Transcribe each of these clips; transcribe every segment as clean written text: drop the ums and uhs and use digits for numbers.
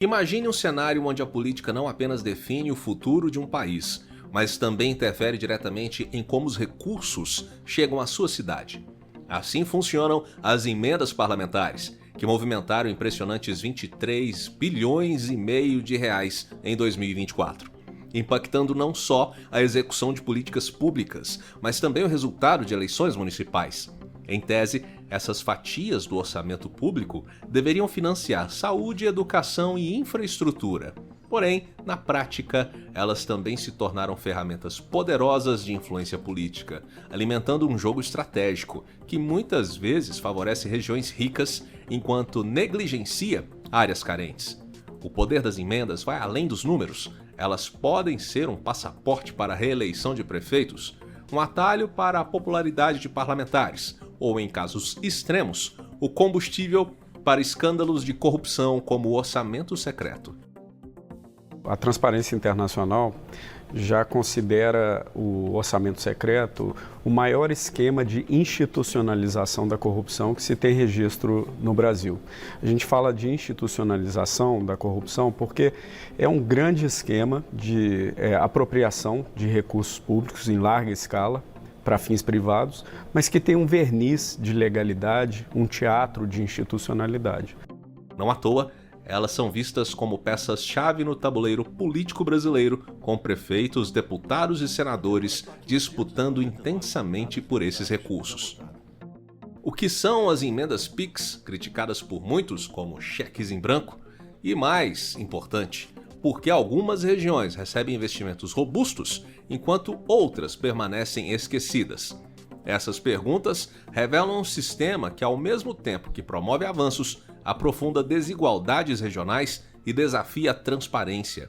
Imagine um cenário onde a política não apenas define o futuro de um país, mas também interfere diretamente em como os recursos chegam à sua cidade. Assim funcionam as emendas parlamentares, que movimentaram impressionantes 23 bilhões e meio de reais em 2024, impactando não só a execução de políticas públicas, mas também o resultado de eleições municipais. Em tese, essas fatias do orçamento público deveriam financiar saúde, educação e infraestrutura. Porém, na prática, elas também se tornaram ferramentas poderosas de influência política, alimentando um jogo estratégico que muitas vezes favorece regiões ricas enquanto negligencia áreas carentes. O poder das emendas vai além dos números. Elas podem ser um passaporte para a reeleição de prefeitos, um atalho para a popularidade de parlamentares, ou, em casos extremos, o combustível para escândalos de corrupção como o orçamento secreto. A Transparência Internacional já considera o orçamento secreto o maior esquema de institucionalização da corrupção que se tem registro no Brasil. A gente fala de institucionalização da corrupção porque é um grande esquema de apropriação de recursos públicos em larga escala para fins privados, mas que tem um verniz de legalidade, um teatro de institucionalidade. Não à toa, elas são vistas como peças-chave no tabuleiro político brasileiro, com prefeitos, deputados e senadores disputando intensamente por esses recursos. O que são as emendas PIX, criticadas por muitos como cheques em branco? E mais importante, por que algumas regiões recebem investimentos robustos, enquanto outras permanecem esquecidas? Essas perguntas revelam um sistema que, ao mesmo tempo que promove avanços, aprofunda desigualdades regionais e desafia a transparência.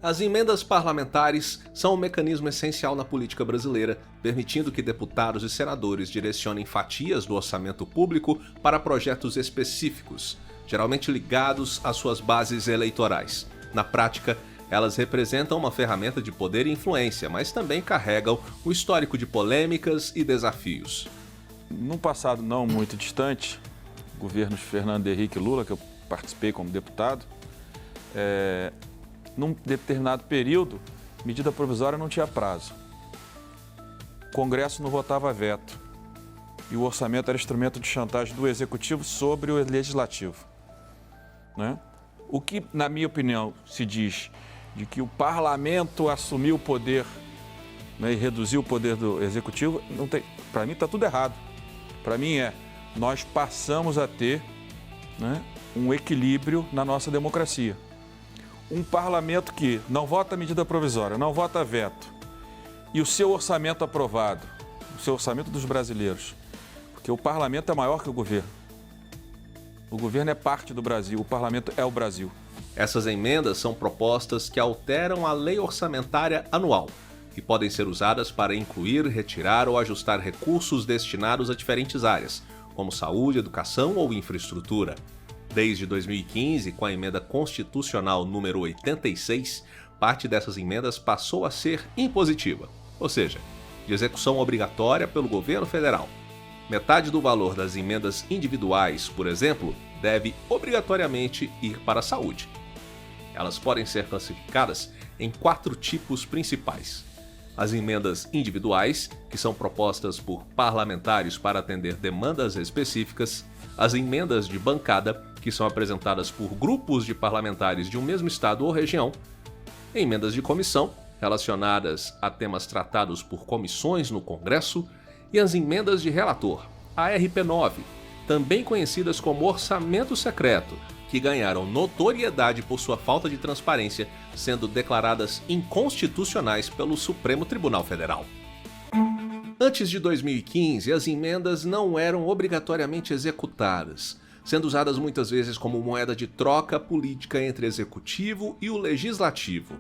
As emendas parlamentares são um mecanismo essencial na política brasileira, permitindo que deputados e senadores direcionem fatias do orçamento público para projetos específicos, geralmente ligados às suas bases eleitorais. Na prática, elas representam uma ferramenta de poder e influência, mas também carregam o histórico de polêmicas e desafios. Num passado não muito distante, governos Fernando Henrique e Lula, que eu participei como deputado, num determinado período, medida provisória não tinha prazo. O Congresso não votava veto e o orçamento era instrumento de chantagem do Executivo sobre o Legislativo, né? O que, na minha opinião, se diz de que o Parlamento assumiu o poder, né, e reduziu o poder do Executivo, não tem. Para mim está tudo errado. Para mim nós passamos a ter, né, um equilíbrio na nossa democracia. Um parlamento que não vota medida provisória, não vota veto, e o seu orçamento aprovado, o seu orçamento dos brasileiros, porque o parlamento é maior que o governo. O governo é parte do Brasil, o parlamento é o Brasil. Essas emendas são propostas que alteram a lei orçamentária anual e podem ser usadas para incluir, retirar ou ajustar recursos destinados a diferentes áreas, como saúde, educação ou infraestrutura. Desde 2015, com a emenda constitucional número 86, parte dessas emendas passou a ser impositiva, ou seja, de execução obrigatória pelo governo federal. Metade do valor das emendas individuais, por exemplo, deve obrigatoriamente ir para a saúde. Elas podem ser classificadas em 4 tipos principais. As emendas individuais, que são propostas por parlamentares para atender demandas específicas. As emendas de bancada, que são apresentadas por grupos de parlamentares de um mesmo estado ou região. Emendas de comissão, relacionadas a temas tratados por comissões no Congresso. E as emendas de relator, a RP9, também conhecidas como orçamento secreto, que ganharam notoriedade por sua falta de transparência, sendo declaradas inconstitucionais pelo Supremo Tribunal Federal. Antes de 2015, as emendas não eram obrigatoriamente executadas, sendo usadas muitas vezes como moeda de troca política entre o Executivo e o Legislativo.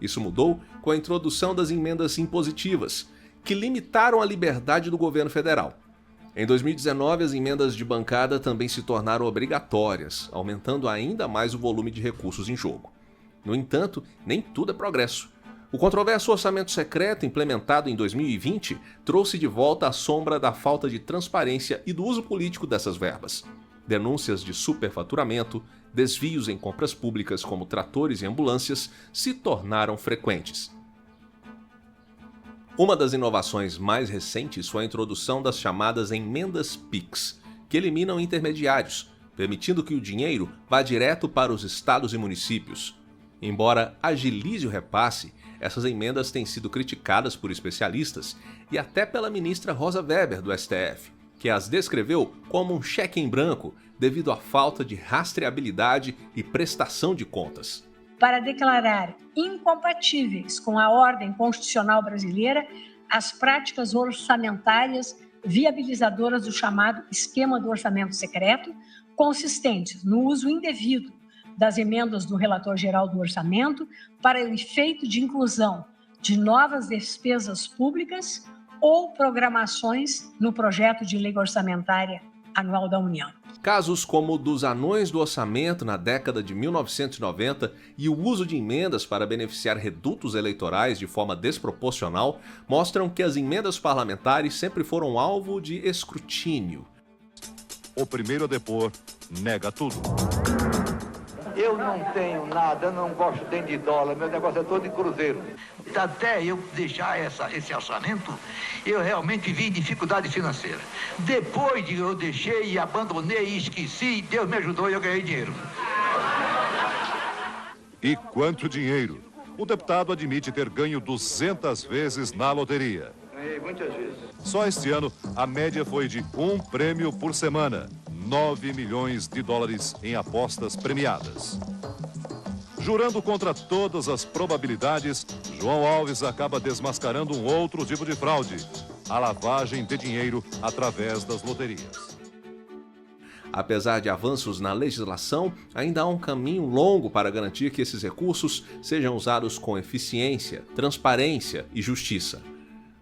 Isso mudou com a introdução das emendas impositivas, que limitaram a liberdade do governo federal. Em 2019, as emendas de bancada também se tornaram obrigatórias, aumentando ainda mais o volume de recursos em jogo. No entanto, nem tudo é progresso. O controverso orçamento secreto, implementado em 2020, trouxe de volta a sombra da falta de transparência e do uso político dessas verbas. denúncias de superfaturamento, desvios em compras públicas como tratores e ambulâncias se tornaram frequentes. Uma das inovações mais recentes foi a introdução das chamadas emendas PIX, que eliminam intermediários, permitindo que o dinheiro vá direto para os estados e municípios. Embora agilize o repasse, essas emendas têm sido criticadas por especialistas e até pela ministra Rosa Weber, do STF, que as descreveu como um cheque em branco devido à falta de rastreabilidade e prestação de contas. Para declarar incompatíveis com a ordem constitucional brasileira as práticas orçamentárias viabilizadoras do chamado esquema do orçamento secreto, consistentes no uso indevido das emendas do relator geral do orçamento para o efeito de inclusão de novas despesas públicas ou programações no projeto de lei orçamentária anual da União. Casos como o dos anões do orçamento na década de 1990 e o uso de emendas para beneficiar redutos eleitorais de forma desproporcional mostram que as emendas parlamentares sempre foram alvo de escrutínio. O primeiro a depor nega tudo. Eu não tenho nada, eu não gosto nem de dólar, meu negócio é todo de cruzeiro. Até eu deixar esse orçamento, eu realmente vi dificuldade financeira. Depois eu deixei e abandonei e esqueci, Deus me ajudou e eu ganhei dinheiro. E quanto dinheiro? O deputado admite ter ganho 200 vezes na loteria. Ganhei muitas vezes. Só este ano, a média foi de um prêmio por semana. 9 milhões de dólares em apostas premiadas. Jurando contra todas as probabilidades, João Alves acaba desmascarando um outro tipo de fraude: a lavagem de dinheiro através das loterias. Apesar de avanços na legislação, ainda há um caminho longo para garantir que esses recursos sejam usados com eficiência, transparência e justiça.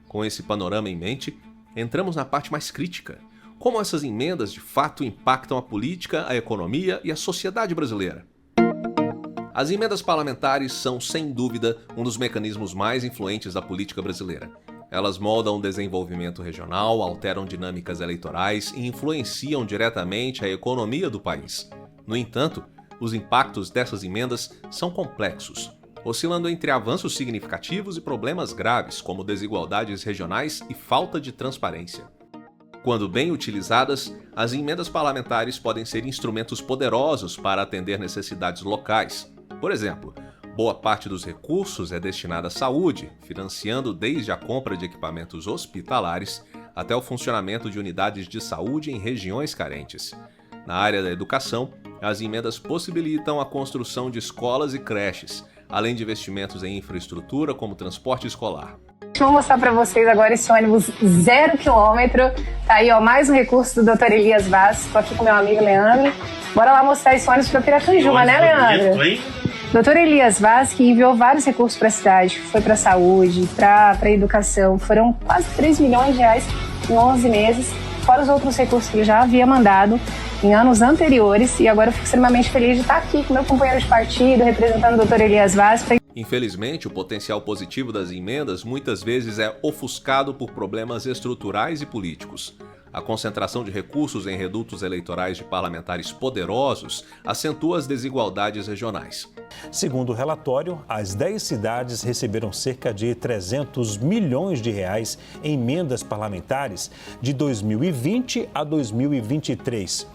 Com esse panorama em mente, entramos na parte mais crítica: como essas emendas de fato impactam a política, a economia e a sociedade brasileira. As emendas parlamentares são, sem dúvida, um dos mecanismos mais influentes da política brasileira. Elas moldam o desenvolvimento regional, alteram dinâmicas eleitorais e influenciam diretamente a economia do país. No entanto, os impactos dessas emendas são complexos, oscilando entre avanços significativos e problemas graves, como desigualdades regionais e falta de transparência. Quando bem utilizadas, as emendas parlamentares podem ser instrumentos poderosos para atender necessidades locais. Por exemplo, boa parte dos recursos é destinada à saúde, financiando desde a compra de equipamentos hospitalares até o funcionamento de unidades de saúde em regiões carentes. Na área da educação, as emendas possibilitam a construção de escolas e creches, além de investimentos em infraestrutura como transporte escolar. Vou mostrar para vocês agora esse ônibus 0 km. Tá aí, ó, mais um recurso do Dr. Elias Vaz. Tô aqui com meu amigo Leandro. Bora lá mostrar esse ônibus para Piracanjuba, né, Leandro? Dr. Elias Vaz, que enviou vários recursos para a cidade. Foi para a saúde, para a educação. Foram quase 3 milhões de reais em 11 meses, fora os outros recursos que ele já havia mandado em anos anteriores. E agora eu fico extremamente feliz de estar aqui com meu companheiro de partido, representando o Dr. Elias Vaz. Infelizmente, o potencial positivo das emendas muitas vezes é ofuscado por problemas estruturais e políticos. A concentração de recursos em redutos eleitorais de parlamentares poderosos acentua as desigualdades regionais. Segundo o relatório, as 10 cidades receberam cerca de 300 milhões de reais em emendas parlamentares de 2020 a 2023.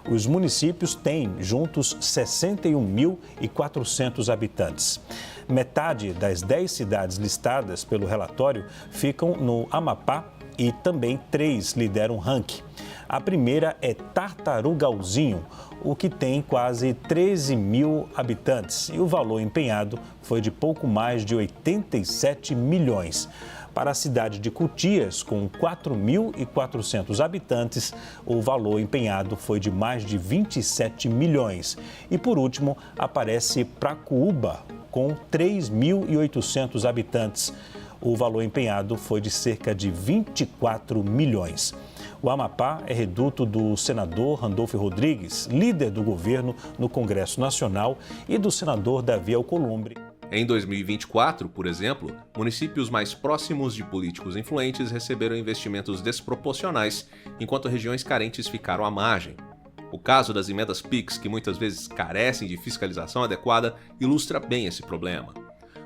Os municípios têm juntos 61.400 habitantes. Metade das 10 cidades listadas pelo relatório ficam no Amapá e também 3 lideram o ranking. A primeira é Tartarugalzinho, o que tem quase 13 mil habitantes, e o valor empenhado foi de pouco mais de 87 milhões. Para a cidade de Cutias, com 4.400 habitantes, o valor empenhado foi de mais de 27 milhões. E por último, aparece Pracuúba, com 3.800 habitantes. O valor empenhado foi de cerca de 24 milhões. O Amapá é reduto do senador Randolfo Rodrigues, líder do governo no Congresso Nacional, e do senador Davi Alcolumbre. Em 2024, por exemplo, municípios mais próximos de políticos influentes receberam investimentos desproporcionais, enquanto regiões carentes ficaram à margem. O caso das emendas PIX, que muitas vezes carecem de fiscalização adequada, ilustra bem esse problema.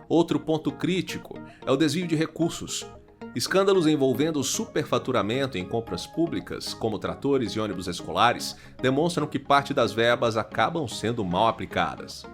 Outro ponto crítico é o desvio de recursos. Escândalos envolvendo superfaturamento em compras públicas, como tratores e ônibus escolares, demonstram que parte das verbas acabam sendo mal aplicadas.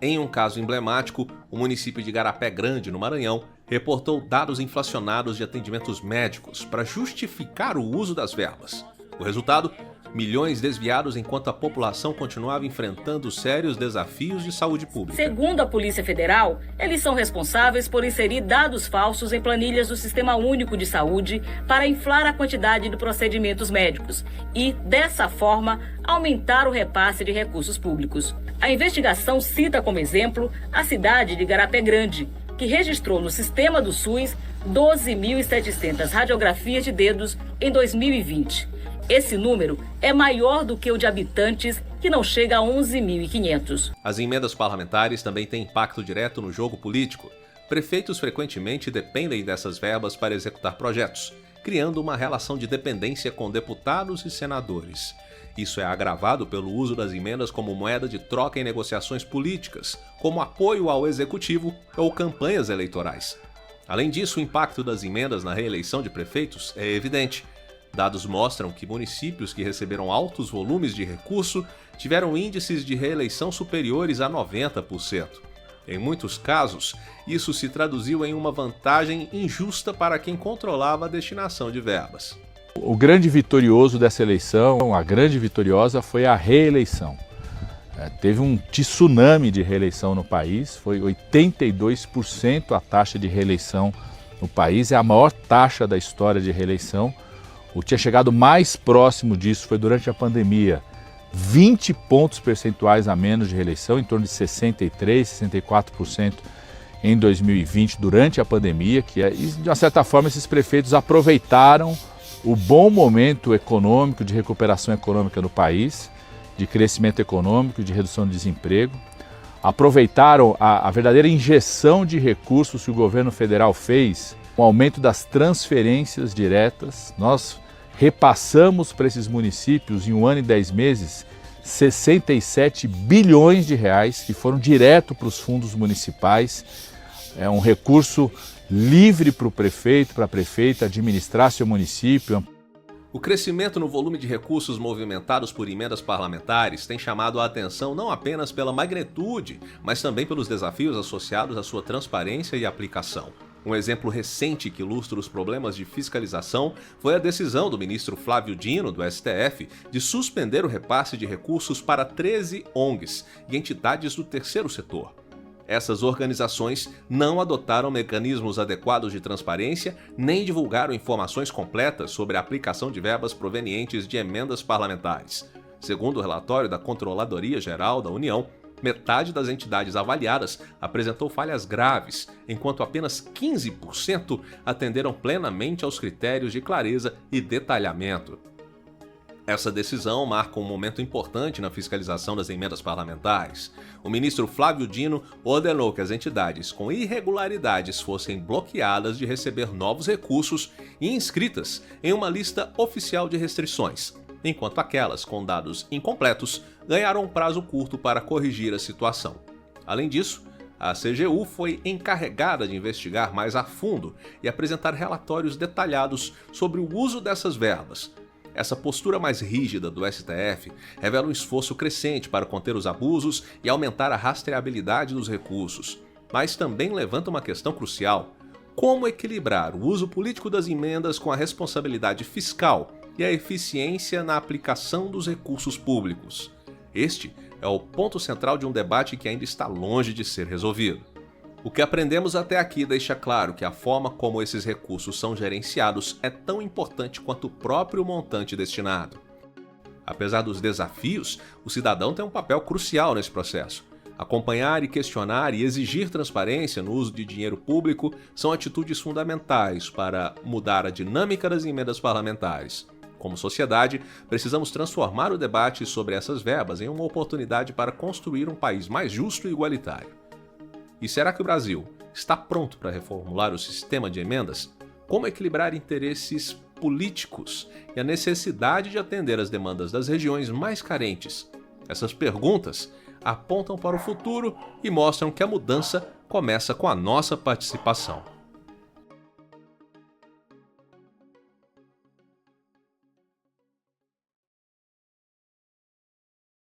Em um caso emblemático, o município de Igarapé Grande, no Maranhão, reportou dados inflacionados de atendimentos médicos para justificar o uso das verbas. O resultado? Milhões desviados enquanto a população continuava enfrentando sérios desafios de saúde pública. Segundo a Polícia Federal, eles são responsáveis por inserir dados falsos em planilhas do Sistema Único de Saúde para inflar a quantidade de procedimentos médicos e, dessa forma, aumentar o repasse de recursos públicos. A investigação cita como exemplo a cidade de Igarapé Grande, que registrou no sistema do SUS 12.700 radiografias de dedos em 2020. Esse número é maior do que o de habitantes, que não chega a 11.500. As emendas parlamentares também têm impacto direto no jogo político. Prefeitos frequentemente dependem dessas verbas para executar projetos, criando uma relação de dependência com deputados e senadores. Isso é agravado pelo uso das emendas como moeda de troca em negociações políticas, como apoio ao executivo ou campanhas eleitorais. Além disso, o impacto das emendas na reeleição de prefeitos é evidente. Dados mostram que municípios que receberam altos volumes de recurso tiveram índices de reeleição superiores a 90%. Em muitos casos, isso se traduziu em uma vantagem injusta para quem controlava a destinação de verbas. O grande vitorioso dessa eleição, a grande vitoriosa, foi a reeleição. Teve um tsunami de reeleição no país, foi 82% a taxa de reeleição no país, é a maior taxa da história de reeleição. O que tinha chegado mais próximo disso foi durante a pandemia, 20 pontos percentuais a menos de reeleição, em torno de 63%, 64% em 2020, durante a pandemia, e de uma certa forma esses prefeitos aproveitaram o bom momento econômico, de recuperação econômica no país, de crescimento econômico, de redução de desemprego, aproveitaram a verdadeira injeção de recursos que o governo federal fez, o aumento das transferências diretas. Nós repassamos para esses municípios, em 1 ano e 10 meses, 67 bilhões de reais que foram direto para os fundos municipais. É um recurso livre para o prefeito, para a prefeita administrar seu município. O crescimento no volume de recursos movimentados por emendas parlamentares tem chamado a atenção não apenas pela magnitude, mas também pelos desafios associados à sua transparência e aplicação. Um exemplo recente que ilustra os problemas de fiscalização foi a decisão do ministro Flávio Dino, do STF, de suspender o repasse de recursos para 13 ONGs e entidades do terceiro setor. Essas organizações não adotaram mecanismos adequados de transparência nem divulgaram informações completas sobre a aplicação de verbas provenientes de emendas parlamentares. Segundo o relatório da Controladoria Geral da União, metade das entidades avaliadas apresentou falhas graves, enquanto apenas 15% atenderam plenamente aos critérios de clareza e detalhamento. Essa decisão marca um momento importante na fiscalização das emendas parlamentares. O ministro Flávio Dino ordenou que as entidades com irregularidades fossem bloqueadas de receber novos recursos e inscritas em uma lista oficial de restrições, enquanto aquelas com dados incompletos ganharam um prazo curto para corrigir a situação. Além disso, a CGU foi encarregada de investigar mais a fundo e apresentar relatórios detalhados sobre o uso dessas verbas. Essa postura mais rígida do STF revela um esforço crescente para conter os abusos e aumentar a rastreabilidade dos recursos, mas também levanta uma questão crucial: como equilibrar o uso político das emendas com a responsabilidade fiscal e a eficiência na aplicação dos recursos públicos? Este é o ponto central de um debate que ainda está longe de ser resolvido. O que aprendemos até aqui deixa claro que a forma como esses recursos são gerenciados é tão importante quanto o próprio montante destinado. Apesar dos desafios, o cidadão tem um papel crucial nesse processo. Acompanhar e questionar e exigir transparência no uso de dinheiro público são atitudes fundamentais para mudar a dinâmica das emendas parlamentares. Como sociedade, precisamos transformar o debate sobre essas verbas em uma oportunidade para construir um país mais justo e igualitário. E será que o Brasil está pronto para reformular o sistema de emendas? Como equilibrar interesses políticos e a necessidade de atender às demandas das regiões mais carentes? Essas perguntas apontam para o futuro e mostram que a mudança começa com a nossa participação.